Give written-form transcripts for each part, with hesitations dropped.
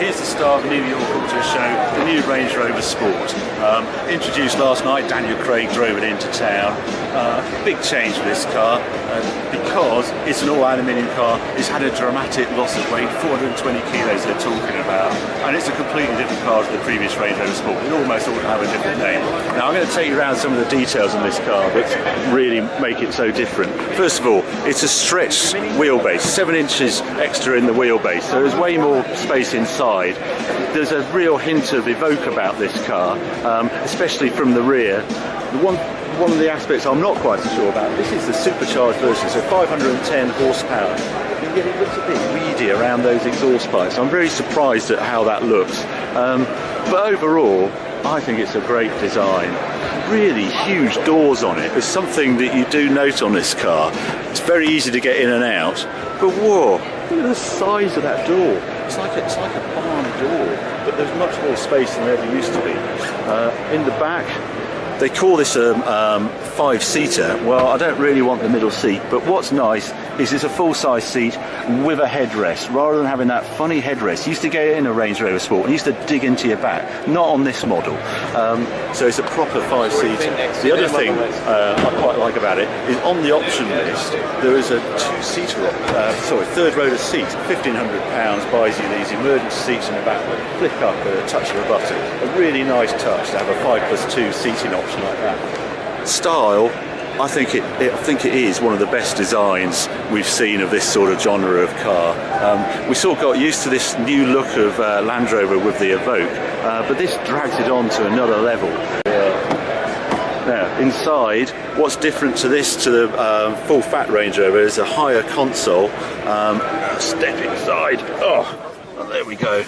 here's the star of New York Auto Show, the new Range Rover Sport. Introduced last night, Daniel Craig drove it into town. Big change for this car because it's an all aluminium car. It's had a dramatic loss of weight, 420 kilos they're talking about, and it's a completely different car to the previous Range Rover Sport. It almost ought to have a different name. Now I'm going to take you around some of the details on this car that really make it so different. First of all, it's a stretched wheelbase, 7 inches extra in the wheelbase, so there's way more space inside. There's a real hint of Evoque about this car, especially from the rear. One of the aspects I'm not quite so sure about, this is the supercharged version, so 510 horsepower, and yet it looks a bit weedy around those exhaust pipes. I'm very surprised at how that looks, but overall I think it's a great design. Really huge doors on it is something that you do note on this car. It's very easy to get in and out, but whoa, look at the size of that door. It's like a barn door, but there's much more space than there ever used to be. In the back, they call this a 5-seater. Well, I don't really want the middle seat, but what's nice is it's a full-size seat with a headrest, rather than having that funny headrest. You used to get it in a Range Rover Sport and used to dig into your back. Not on this model. So it's a proper 5-seater. The other thing I quite like about it is on the option list there is a third rotor seat. £1,500 buys you these emergency seats in the back that flick up at a touch of a button. A really nice touch to have a 5+2 seating option like that. Style, I think it is one of the best designs we've seen of this sort of genre of car. We sort of got used to this new look of Land Rover with the Evoque, but this drags it on to another level. Now, inside, what's different to this, to the full fat Range Rover, is a higher console. Step inside. Oh, there we go.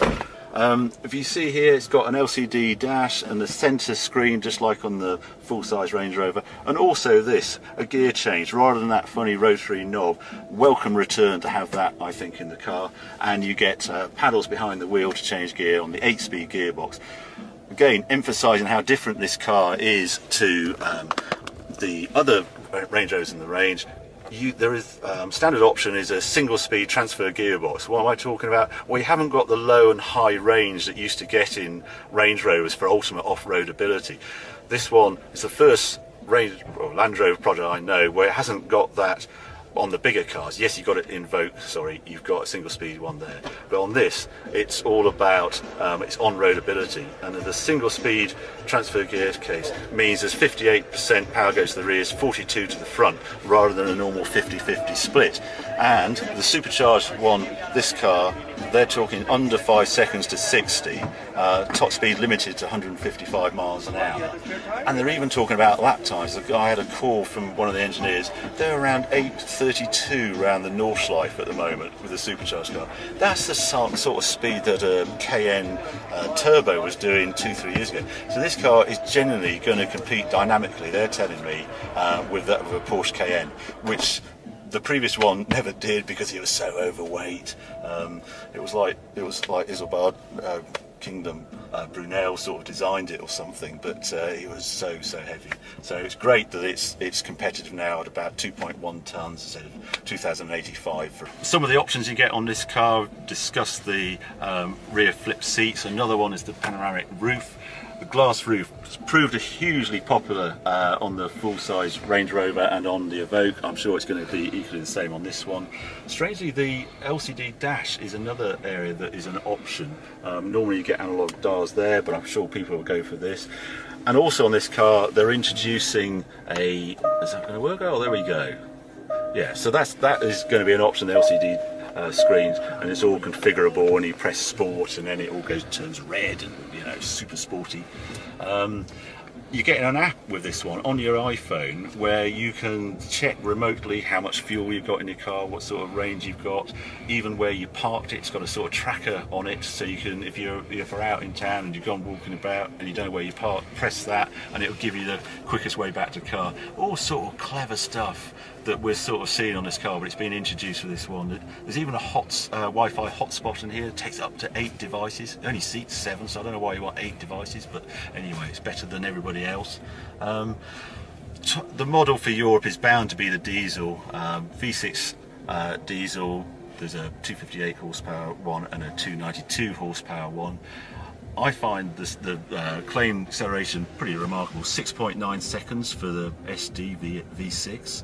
If you see here, it's got an LCD dash and the centre screen just like on the full-size Range Rover, and also this, a gear change rather than that funny rotary knob. Welcome return to have that, I think, in the car. And you get paddles behind the wheel to change gear on the 8-speed gearbox. Again, emphasising how different this car is to the other Range Rovers in the range. There is standard option is a single-speed transfer gearbox. What am I talking about? Well, you haven't got the low and high range that you used to get in Range Rovers for ultimate off-road ability. This one is the first Land Rover product I know where it hasn't got that on the bigger cars. Yes, you've got it in Evoque, sorry, you've got a single-speed one there. But on this, it's all about its on-road ability. And the single-speed transfer gear case means there's 58% power goes to the rear, 42 to the front, rather than a normal 50-50 split. And the supercharged one, this car, they're talking under 5 seconds to 60, top speed limited to 155 miles an hour. And they're even talking about lap times. I had a call from one of the engineers, they're around 8:32 around the Nordschleife at the moment with the supercharged car. That's the sort of speed that a Cayenne Turbo was doing 2-3 years ago. So this car is genuinely going to compete dynamically, they're telling me, with that of a Porsche Cayenne, which the previous one never did because he was so overweight. It was like Isobard Kingdom Brunel sort of designed it or something, but he was so heavy. So it's great that it's competitive now at about 2.1 tonnes instead of 2,085. Some of the options you get on this car discuss the rear flip seats. Another one is the panoramic roof. The glass roof has proved a hugely popular on the full-size Range Rover and on the Evoque. I'm sure it's going to be equally the same on this one. Strangely, the LCD dash is another area that is an option. Normally you get analog dials there, but I'm sure people will go for this. And also on this car, they're introducing a... Is that going to work? Oh, there we go. Yeah, so that is going to be an option, the LCD screens, and it's all configurable, and you press sport and then it all turns red and, you know, super sporty. You're getting an app with this one on your iPhone where you can check remotely how much fuel you've got in your car, what sort of range you've got, even where you parked it. It's got a sort of tracker on it, so you can, if you're out in town and you've gone walking about and you don't know where you park, press that and it'll give you the quickest way back to the car. All sort of clever stuff that we're sort of seeing on this car, but it's been introduced for this one. There's even a Wi-Fi hotspot in here. It takes up to 8 devices. It only seats 7, so I don't know why you want 8 devices, but anyway, it's better than everybody else. The model for Europe is bound to be the diesel, V6 diesel, There's a 258 horsepower one and a 292 horsepower one. I find the claim acceleration pretty remarkable. 6.9 seconds for the SD V6.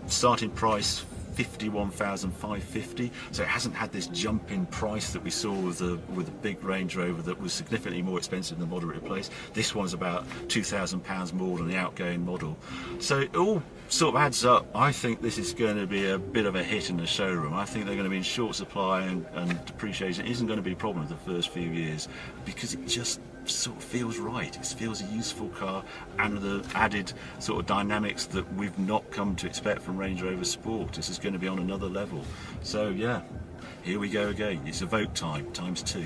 Starting price 51,550. So it hasn't had this jump in price that we saw with the big Range Rover that was significantly more expensive than the model it replaced. This one's about £2,000 more than the outgoing model. So it all sort of adds up. I think this is going to be a bit of a hit in the showroom. I think they're going to be in short supply, and depreciation isn't going to be a problem the first few years, because it just sort of feels right. It feels a useful car, and the added sort of dynamics that we've not come to expect from Range Rover Sport. This is going to be on another level. So yeah, here we go again. It's Evoque time, times 2.